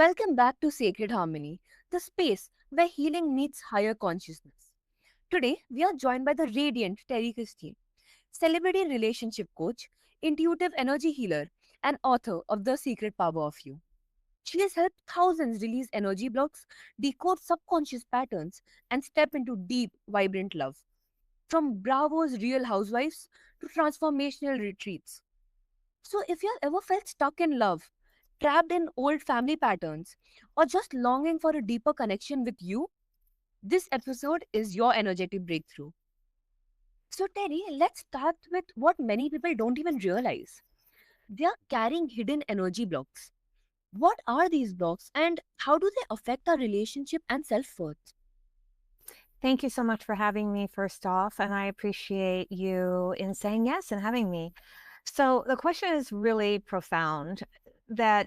Welcome back to Sacred Harmony, the space where healing meets higher consciousness. Today, we are joined by the radiant Terrie Christine, celebrity relationship coach, intuitive energy healer, and author of The Secret Power of You. She has helped thousands release energy blocks, decode subconscious patterns, and step into deep, vibrant love. From Bravo's Real Housewives to transformational retreats. So, if you have ever felt stuck in love, trapped in old family patterns, or just longing for a deeper connection with you, this episode is your energetic breakthrough. So, Terry, let's start with what many people don't even realize. They are carrying hidden energy blocks. What are these blocks and how do they affect our relationship and self worth? Thank you so much for having me, first off, and I appreciate you in saying yes and having me. So the question is really profound that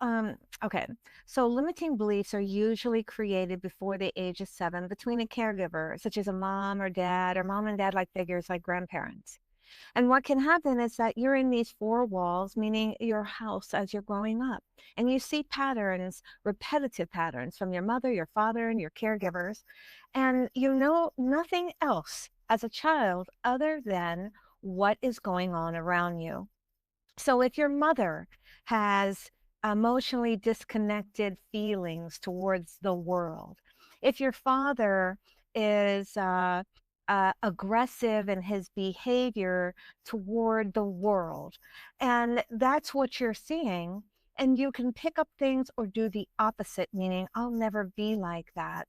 um okay. So limiting beliefs are usually created before the age of 7 between a caregiver, such as a mom or dad or mom and dad like figures like grandparents. And what can happen is that you're in these four walls, meaning your house as you're growing up, and you see patterns, repetitive patterns from your mother, your father, and your caregivers, and you know nothing else as a child other than what is going on around you. So if your mother has emotionally disconnected feelings towards the world, if your father is aggressive in his behavior toward the world, and that's what you're seeing, and you can pick up things or do the opposite, meaning I'll never be like that,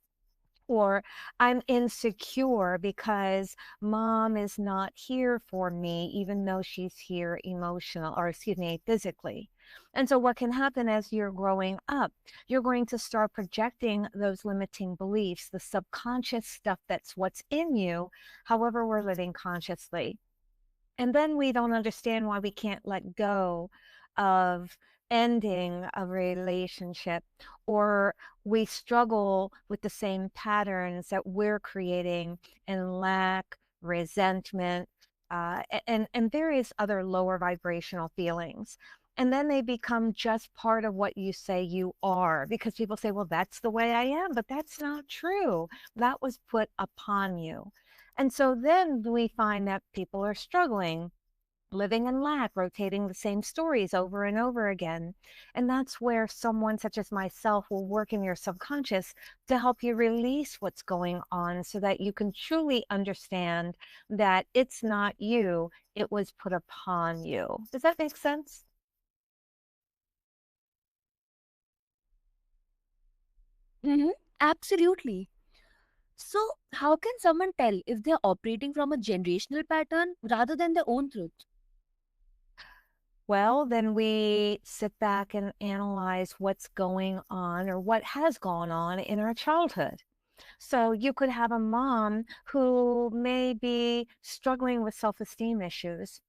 or I'm insecure because mom is not here for me, even though she's here emotional, or excuse me, physically. And so what can happen as you're growing up, you're going to start projecting those limiting beliefs, the subconscious stuff that's what's in you, however we're living consciously. And then we don't understand why we can't let go of ending a relationship, or we struggle with the same patterns that we're creating in lack, resentment, and various other lower vibrational feelings. And then they become just part of what you say you are, because people say, well, that's the way I am, but that's not true. That was put upon you. And so then we find that people are struggling, living in lack, rotating the same stories over and over again. And that's where someone such as myself will work in your subconscious to help you release what's going on so that you can truly understand that it's not you, it was put upon you. Does that make sense? Mm-hmm, absolutely. So, how can someone tell if they're operating from a generational pattern rather than their own truth? Well, then we sit back and analyze what's going on or what has gone on in our childhood. So you could have a mom who may be struggling with self-esteem issues,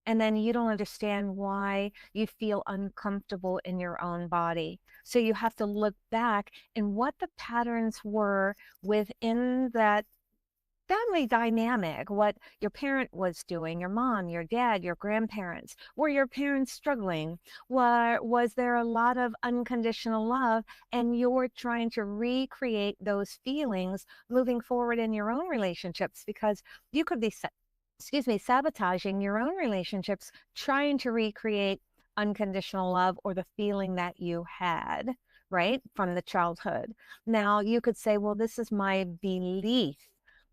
and then you don't understand why you feel uncomfortable in your own body. So you have to look back and what the patterns were within that family dynamic, what your parent was doing, your mom, your dad, your grandparents. Were your parents struggling? Was there a lot of unconditional love, and you're trying to recreate those feelings moving forward in your own relationships? Because you could be, excuse me, sabotaging your own relationships, trying to recreate unconditional love or the feeling that you had, right, from the childhood. Now, you could say, well, this is my belief.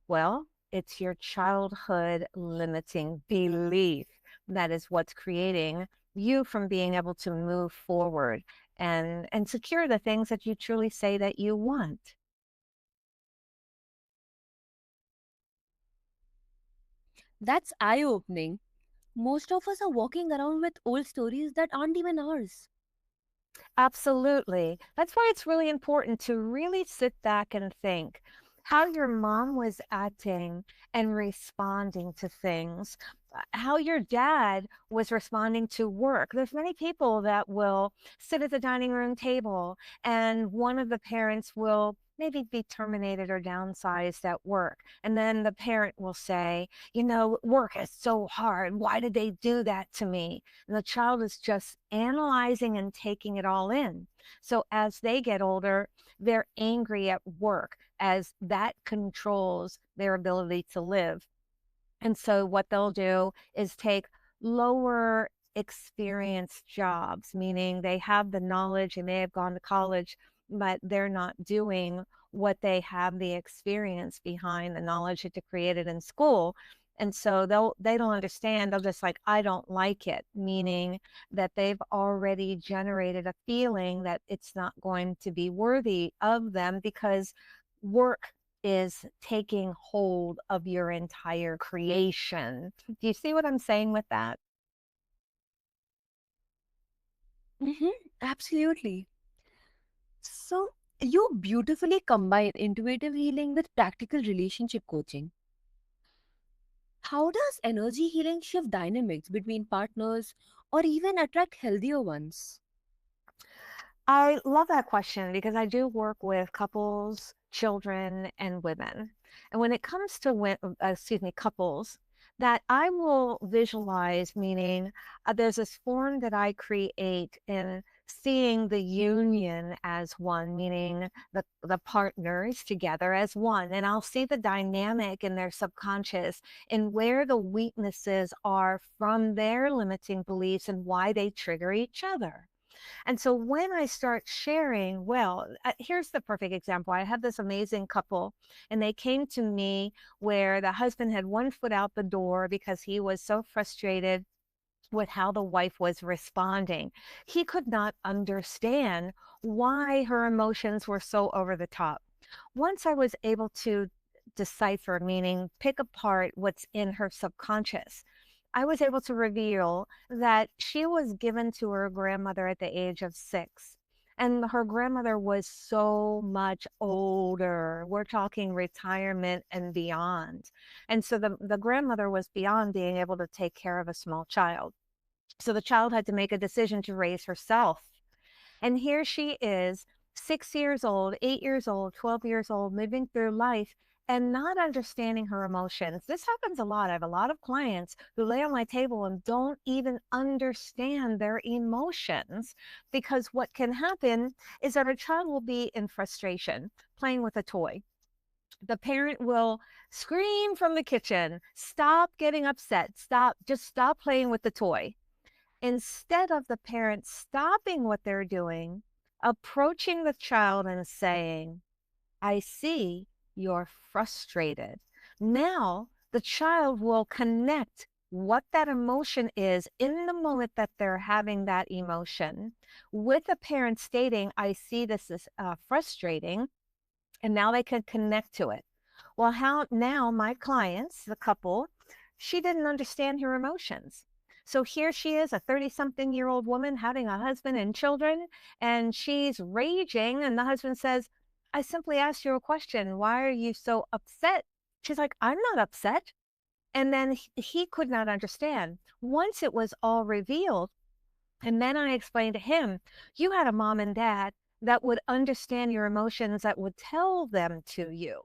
Well, it's your childhood limiting belief that is what's creating you from being able to move forward and secure the things that you truly say that you want. That's eye opening. Most of us are walking around with old stories that aren't even ours. Absolutely. That's why it's really important to really sit back and think how your mom was acting and responding to things, how your dad was responding to work. There's many people that will sit at the dining room table and one of the parents will maybe be terminated or downsized at work. And then the parent will say, work is so hard. Why did they do that to me? And the child is just analyzing and taking it all in. So as they get older, they're angry at work as that controls their ability to live. And so what they'll do is take lower experience jobs, meaning they have the knowledge, they may have gone to college, but they're not doing what they have the experience behind the knowledge that they created in school. And so they don't understand. They'll just like, I don't like it, meaning that they've already generated a feeling that it's not going to be worthy of them because work is taking hold of your entire creation. Do you see what I'm saying with that? Mm-hmm. Absolutely. So, you beautifully combine intuitive healing with practical relationship coaching. How does energy healing shift dynamics between partners or even attract healthier ones? I love that question because I do work with couples, children, and women. And when it comes to couples, that I will visualize, meaning there's this form that I create in seeing the union as one, meaning the partners together as one. And I'll see the dynamic in their subconscious and where the weaknesses are from their limiting beliefs and why they trigger each other. And so when I start sharing, well, here's the perfect example. I had this amazing couple, and they came to me where the husband had one foot out the door because he was so frustrated with how the wife was responding. He could not understand why her emotions were so over the top. Once I was able to decipher, meaning pick apart what's in her subconscious, I was able to reveal that she was given to her grandmother at the age of 6. And her grandmother was so much older. We're talking retirement and beyond. And so the grandmother was beyond being able to take care of a small child. So the child had to make a decision to raise herself. And here she is, 6 years old, 8 years old, 12 years old, moving through life and not understanding her emotions. This happens a lot. I have a lot of clients who lay on my table and don't even understand their emotions because what can happen is that a child will be in frustration playing with a toy. The parent will scream from the kitchen, stop getting upset, just stop playing with the toy. Instead of the parent stopping what they're doing, approaching the child and saying, I see you're frustrated. Now the child will connect what that emotion is in the moment that they're having that emotion with the parent stating, I see this is frustrating, and now they can connect to it. Well, how now my clients, the couple, she didn't understand her emotions. So here she is, a 30-something-year-old woman having a husband and children, and she's raging. And the husband says, I simply asked you a question. Why are you so upset? She's like, I'm not upset. And then he could not understand. Once it was all revealed, and then I explained to him, you had a mom and dad that would understand your emotions, that would tell them to you.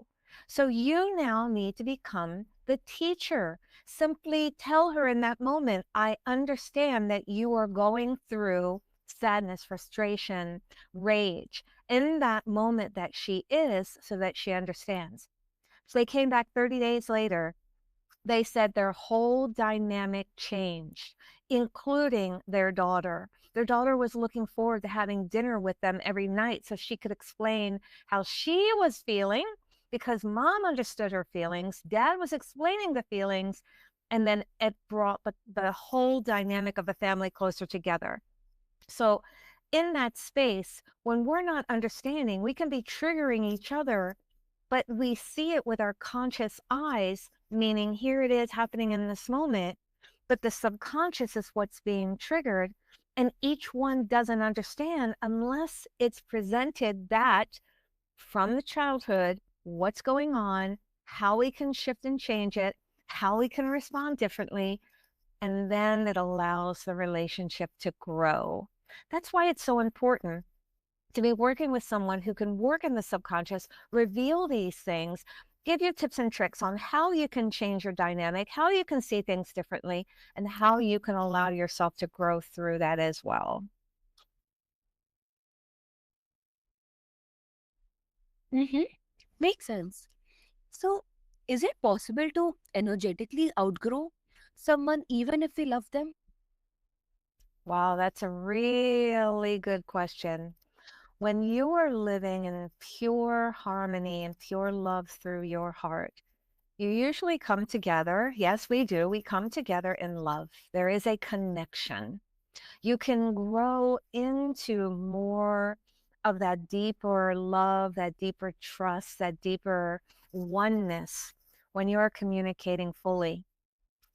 So you now need to become the teacher. Simply tell her in that moment, I understand that you are going through sadness, frustration, rage in that moment that she is, so that she understands. So they came back 30 days later. They said their whole dynamic changed, including their daughter. Their daughter was looking forward to having dinner with them every night so she could explain how she was feeling because mom understood her feelings. Dad was explaining the feelings. And then it brought the whole dynamic of the family closer together. So, in that space, when we're not understanding, we can be triggering each other, but we see it with our conscious eyes, meaning here it is happening in this moment, but the subconscious is what's being triggered. And each one doesn't understand unless it's presented that from the childhood, what's going on, how we can shift and change it, how we can respond differently, and then it allows the relationship to grow. That's why it's so important. to be working with someone who can work in the subconscious, reveal these things, give you tips and tricks on how you can change your dynamic, how you can see things differently, and how you can allow yourself to grow through that as well. Mm-hmm. Makes sense. So, is it possible to energetically outgrow someone even if we love them? Wow, that's a really good question. When you are living in pure harmony and pure love through your heart, you usually come together. Yes, we do. We come together in love. There is a connection. You can grow into more of that deeper love, that deeper trust, that deeper oneness when you're communicating fully,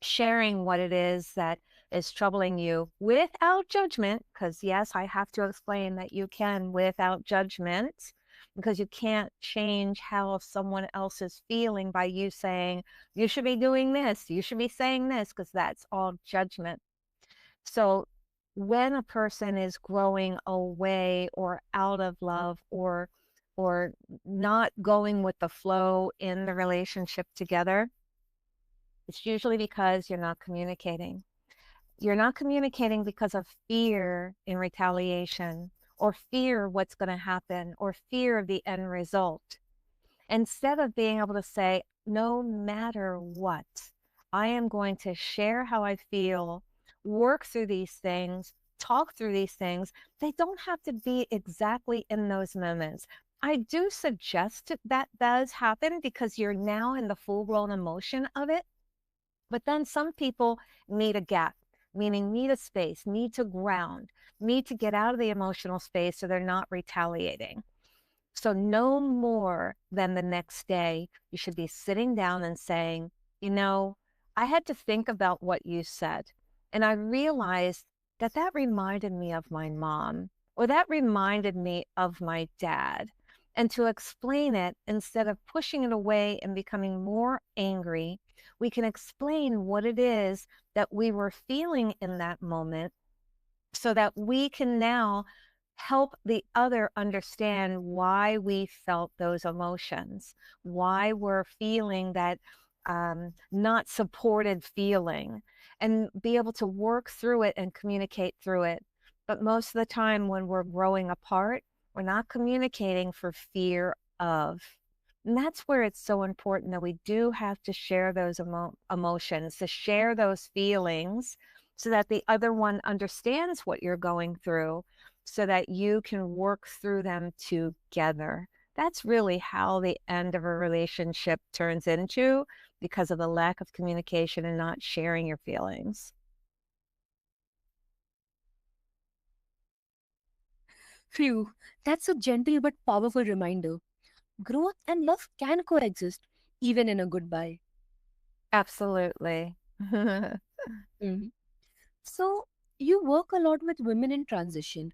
sharing what it is that is troubling you without judgment. Because, yes, I have to explain that you can without judgment, because you can't change how someone else is feeling by you saying, you should be doing this, you should be saying this, because that's all judgment. So when a person is growing away or out of love, or not going with the flow in the relationship together, it's usually because you're not communicating. You're not communicating because of fear in retaliation, or fear what's going to happen, or fear of the end result. Instead of being able to say, no matter what, I am going to share how I feel, work through these things, talk through these things. They don't have to be exactly in those moments. I do suggest that does happen because you're now in the full blown emotion of it. But then some people need a gap, meaning need a space, need to ground, need to get out of the emotional space so they're not retaliating. So no more than the next day, you should be sitting down and saying, I had to think about what you said. And I realized that that reminded me of my mom, or that reminded me of my dad. And to explain it, instead of pushing it away and becoming more angry, we can explain what it is that we were feeling in that moment, so that we can now help the other understand why we felt those emotions, why we're feeling that not supported feeling, and be able to work through it and communicate through it. But most of the time, when we're growing apart, we're not communicating for fear of. And that's where it's so important that we do have to share those emotions, to share those feelings, so that the other one understands what you're going through, so that you can work through them together. That's really how the end of a relationship turns into, because of the lack of communication and not sharing your feelings. Phew, that's a gentle but powerful reminder. Growth and love can coexist, even in a goodbye. Absolutely. Mhm. So, you work a lot with women in transition.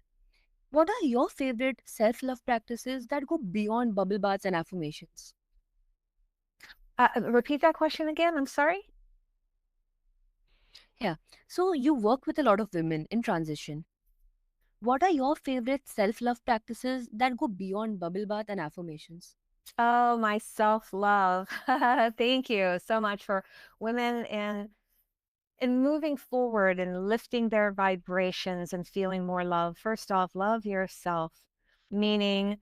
What are your favorite self love practices that go beyond bubble baths and affirmations? Repeat that question again. I'm sorry. Yeah, so you work with a lot of women in transition. What are your favorite self love practices that go beyond bubble bath and affirmations? Oh, my self love. Thank you so much for women and moving forward and lifting their vibrations and feeling more love. First off, love yourself, meaning,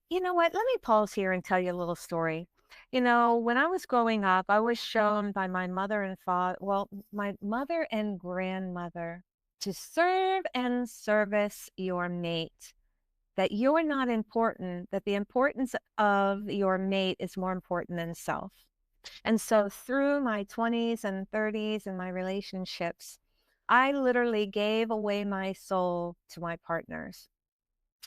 you know what? Let me pause here and tell you a little story. When I was growing up, I was shown by my mother and father, well, my mother and grandmother, to serve and service your mate, that you're not important, that the importance of your mate is more important than self. And so through my 20s and 30s and my relationships, I literally gave away my soul to my partners.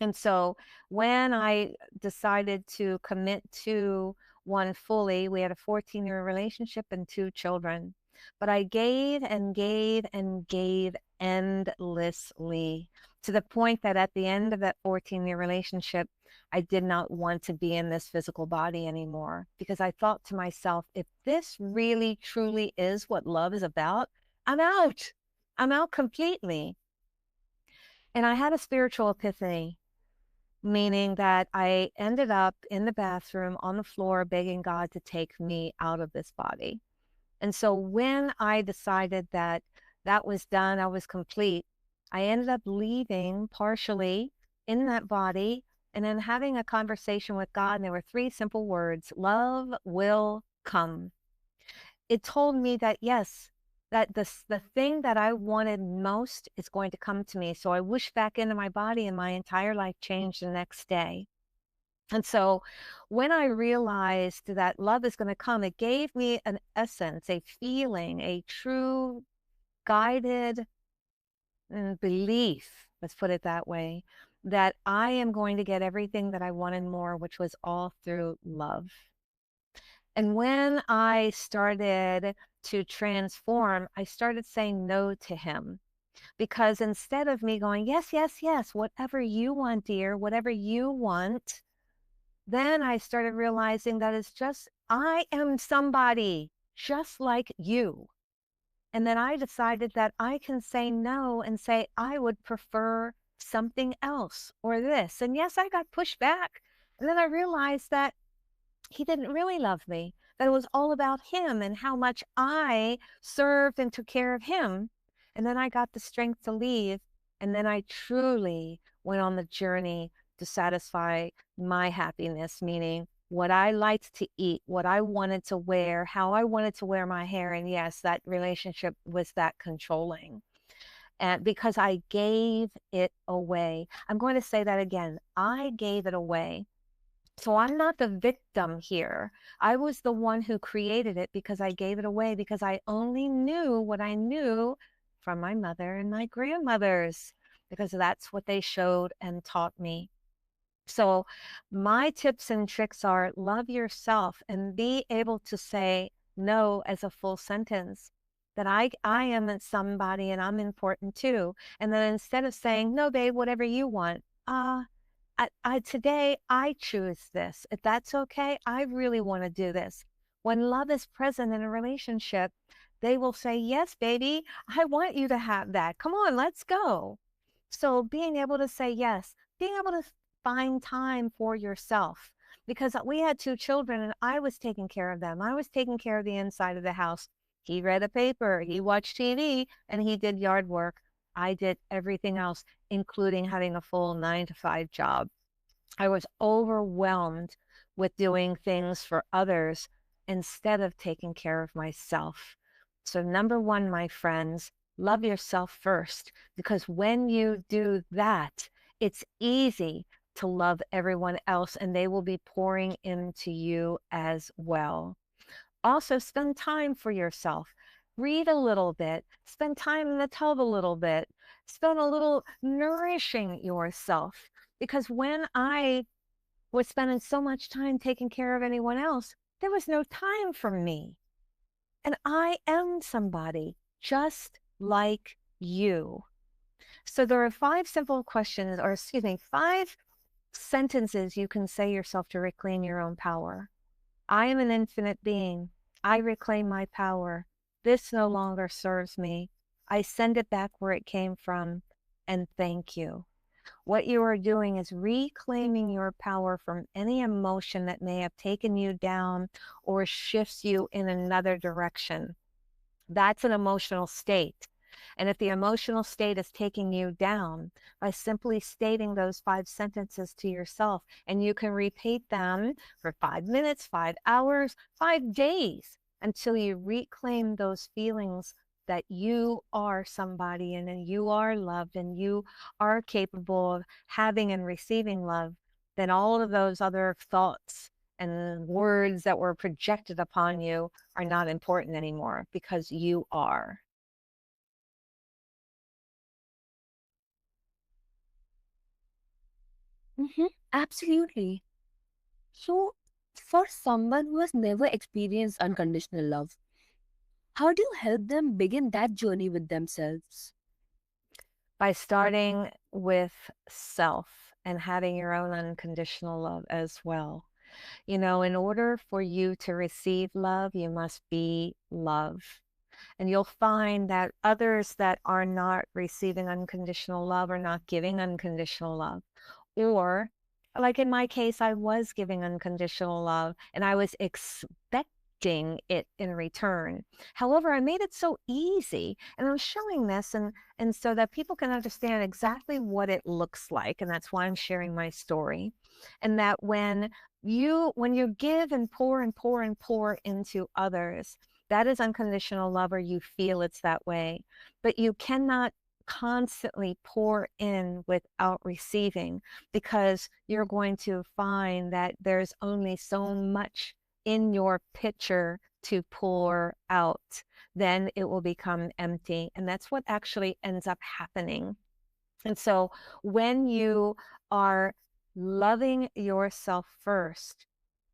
And so when I decided to commit to one fully, we had a 14-year relationship and two children. But I gave and gave and gave endlessly, to the point that at the end of that 14-year relationship, I did not want to be in this physical body anymore, because I thought to myself, if this really truly is what love is about, I'm out. I'm out completely. And I had a spiritual epiphany. meaning that I ended up in the bathroom on the floor begging God to take me out of this body. And so when I decided that that was done, I was complete, I ended up leaving partially in that body and then having a conversation with God. And there were three simple words: love will come. It told me that, yes, that the thing that I wanted most is going to come to me. So I whooshed back into my body and my entire life changed the next day. And so when I realized that love is going to come, it gave me an essence, a feeling, a true guided belief, let's put it that way, that I am going to get everything that I wanted more, which was all through love. And when I started to transform, I started saying no to him. Because instead of me going, yes, yes, yes, whatever you want, dear, whatever you want, then I started realizing that it's just, I am somebody just like you. And then I decided that I can say no and say, I would prefer something else or this. And yes, I got pushed back. And then I realized that he didn't really love me, that it was all about him and how much I served and took care of him. And then I got the strength to leave. And then I truly went on the journey to satisfy my happiness, meaning what I liked to eat, what I wanted to wear, how I wanted to wear my hair. And yes, that relationship was that controlling. And because I gave it away, I'm going to say that again. I gave it away. So I'm not the victim here. I was the one who created it because I gave it away because I only knew what I knew from my mother and my grandmothers because that's what they showed and taught me. So my tips and tricks are love yourself and be able to say no as a full sentence. That I am somebody and I'm important too. And then instead of saying, no, babe, whatever you want, today I choose this. If that's okay, I really want to do this. When love is present in a relationship, they will say, yes, baby, I want you to have that. Come on, let's go. So being able to say yes, being able to find time for yourself, because we had two children and I was taking care of them. I was taking care of the inside of the house. He read a paper, he watched TV, and he did yard work. I did everything else, including having a full 9 to 5 job. I was overwhelmed with doing things for others instead of taking care of myself. So, number one, my friends, love yourself first, because when you do that, it's easy to love everyone else and they will be pouring into you as well. Also, spend time for yourself. Read a little bit, spend time in the tub a little bit, spend a little nourishing yourself. Because when I was spending so much time taking care of anyone else, there was no time for me. And I am somebody just like you. So there are 5 simple questions, or excuse me, 5 sentences you can say yourself to reclaim your own power. I am an infinite being. I reclaim my power. This no longer serves me. I send it back where it came from. And thank you. What you are doing is reclaiming your power from any emotion that may have taken you down or shifts you in another direction. That's an emotional state. And if the emotional state is taking you down, by simply stating those 5 sentences to yourself, and you can repeat them for 5 minutes, 5 hours, 5 days until you reclaim those feelings that you are somebody and you are loved and you are capable of having and receiving love, then all of those other thoughts and words that were projected upon you are not important anymore because you are. Absolutely. So, for someone who has never experienced unconditional love, how do you help them begin that journey with themselves? By starting with self and having your own unconditional love as well. You know, in order for you to receive love, you must be love. And you'll find that others that are not receiving unconditional love are not giving unconditional love. Or Like in my case, I was giving unconditional love and I was expecting it in return. However, I made it so easy and I'm showing this and so that people can understand exactly what it looks like. And that's why I'm sharing my story. And that when you give and pour and pour and pour into others, that is unconditional love, or you feel it's that way. But you cannot constantly pour in without receiving, because you're going to find that there's only so much in your pitcher to pour out. Then it will become empty. And that's what actually ends up happening. And so when you are loving yourself first,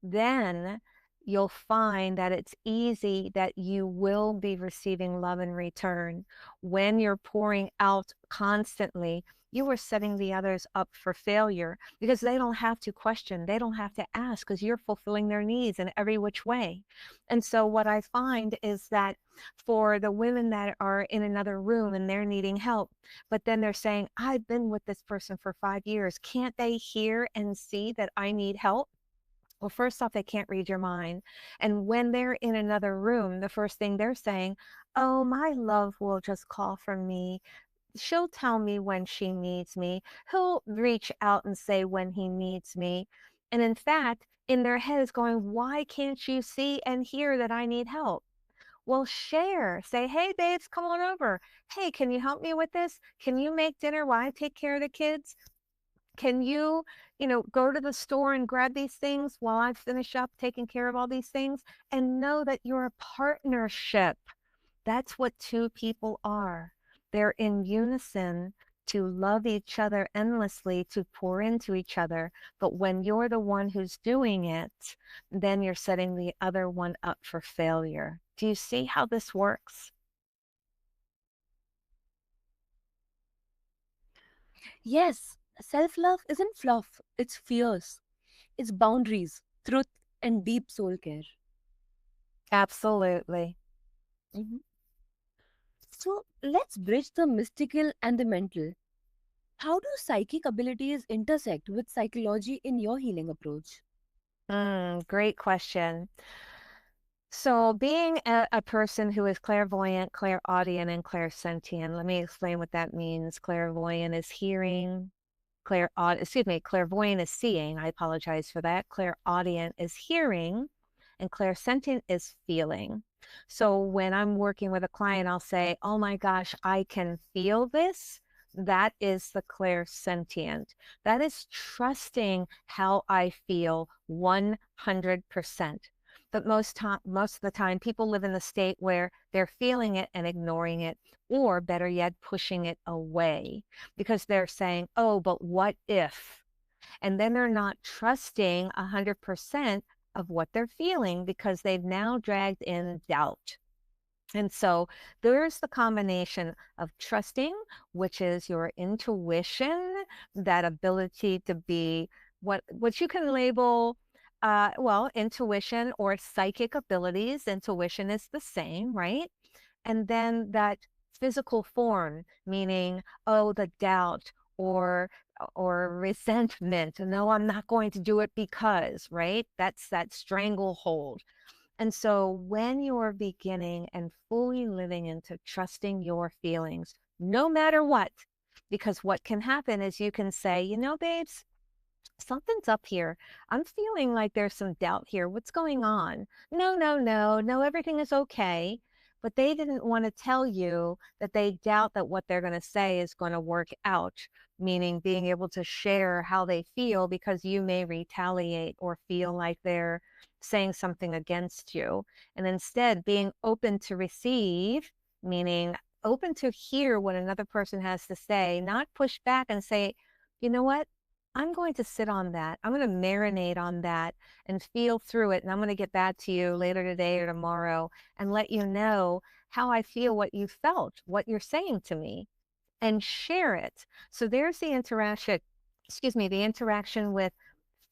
then you'll find that it's easy that you will be receiving love in return. When you're pouring out constantly, you are setting the others up for failure, because they don't have to question, they don't have to ask, because you're fulfilling their needs in every which way. And so what I find is that for the women that are in another room and they're needing help, but then they're saying, I've been with this person for 5 years. Can't they hear and see that I need help? Well, first off, they can't read your mind. And when they're in another room, the first thing they're saying, oh, my love will just call for me. She'll tell me when she needs me. He'll reach out and say when he needs me. And in fact, in their head is going, why can't you see and hear that I need help? Well, share. Say, hey, babes, come on over. Hey, can you help me with this? Can you make dinner while I take care of the kids? Can you go to the store and grab these things while I finish up taking care of all these things? And know that you're a partnership. That's what two people are. They're in unison to love each other endlessly, to pour into each other. But when you're the one who's doing it, then you're setting the other one up for failure. Do you see how this works? Yes, self love isn't fluff, it's fierce. It's boundaries, truth, and deep soul care. Absolutely. Mhm. So let's bridge the mystical and the mental. How do psychic abilities intersect with psychology in your healing approach? Great question. So, being a person who is clairvoyant, clairaudient, and clairsentient, let me explain what that means. Clairvoyant is hearing, clairvoyant is seeing. I apologize for that. Clairaudient is hearing, and clairsentient is feeling. So when I'm working with a client, I'll say, oh my gosh, I can feel this. That is the clairsentient. That is trusting how I feel 100%. But most of the time, people live in the state where they're feeling it and ignoring it, or better yet, pushing it away, because they're saying, oh, but what if? And then they're not trusting 100% of what they're feeling, because they've now dragged in doubt. And so there's the combination of trusting, which is your intuition, that ability to be what you can label, well, intuition or psychic abilities. Intuition is the same, right? And then that physical form, meaning, oh, the doubt or resentment. No, I'm not going to do it because, right? That's that stranglehold. And so when you're beginning and fully living into trusting your feelings, no matter what, because what can happen is you can say, babes, something's up here. I'm feeling like there's some doubt here. What's going on? No, no, no, no, everything is okay. But they didn't want to tell you that they doubt that what they're going to say is going to work out, meaning being able to share how they feel, because you may retaliate or feel like they're saying something against you. And instead, being open to receive, meaning open to hear what another person has to say, not push back and say, you know what? I'm going to sit on that. I'm going to marinate on that and feel through it. And I'm going to get back to you later today or tomorrow and let you know how I feel, what you felt, what you're saying to me, and share it. So there's the interaction, the interaction with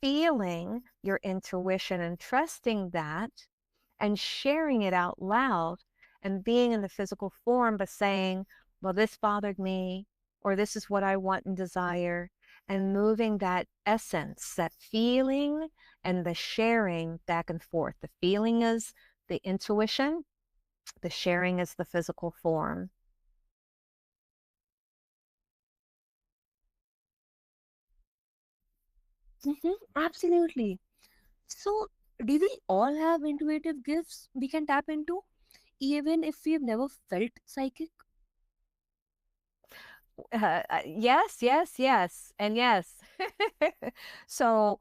feeling your intuition and trusting that and sharing it out loud, and being in the physical form, but saying, well, this bothered me, or this is what I want and desire. and moving that essence, that feeling, and the sharing back and forth. The feeling is the intuition, the sharing is the physical form. Absolutely. So, do we all have intuitive gifts we can tap into, even if we've never felt psychic? Yes, yes, yes, and yes. So,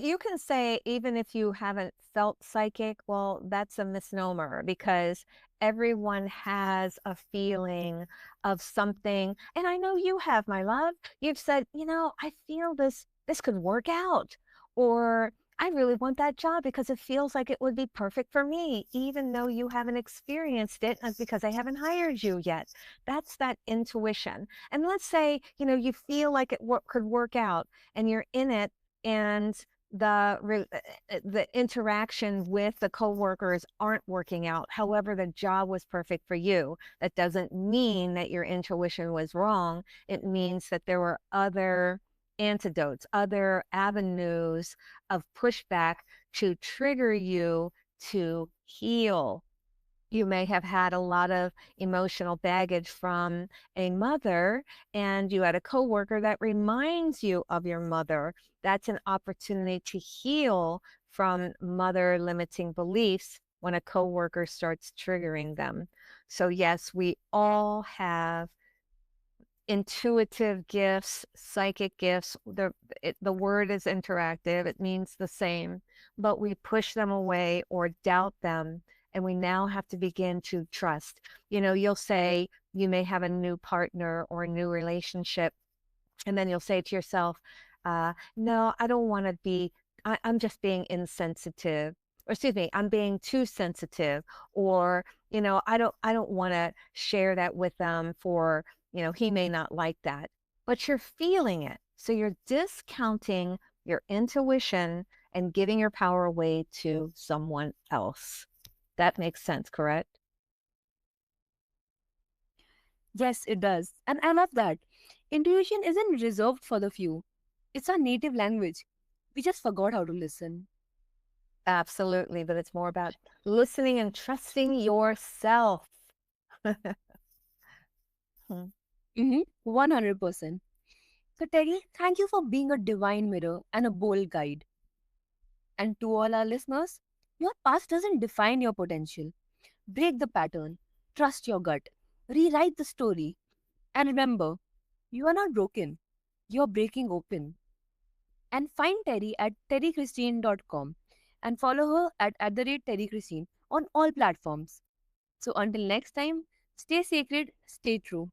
you can say even if you haven't felt psychic, well, that's a misnomer because everyone has a feeling of something. And I know you have, my love. You've said, I feel this could work out, or I really want that job because it feels like it would be perfect for me, even though you haven't experienced it because I haven't hired you yet. That's that intuition. And let's say, you feel like could work out and you're in it, and the interaction with the coworkers aren't working out. However, the job was perfect for you. That doesn't mean that your intuition was wrong. It means that there were other antidotes, other avenues of pushback to trigger you to heal. You may have had a lot of emotional baggage from a mother, and you had a coworker that reminds you of your mother. That's an opportunity to heal from mother limiting beliefs when a coworker starts triggering them. So yes, we all have intuitive gifts, psychic gifts. The word is interactive, it means the same, but we push them away or doubt them. And we now have to begin to trust. You'll say you may have a new partner or a new relationship, and then you'll say to yourself, no, I don't want to be, I'm just being insensitive. Or excuse me, I'm being too sensitive. Or, I don't want to share that with them for, he may not like that. But you're feeling it. So you're discounting your intuition and giving your power away to someone else. That makes sense, correct? Yes, it does. And I love that. Intuition isn't reserved for the few, it's our native language. We just forgot how to listen. Absolutely. But it's more about listening and trusting yourself. Hmm. 100%. So, Terry, thank you for being a divine mirror and a bold guide. And to all our listeners, your past doesn't define your potential. Break the pattern, trust your gut, rewrite the story, and remember, you are not broken, you're breaking open. And find Terry at terrychristine.com and follow her at the rate Terry Christine on all platforms. So until next time, stay sacred, stay true.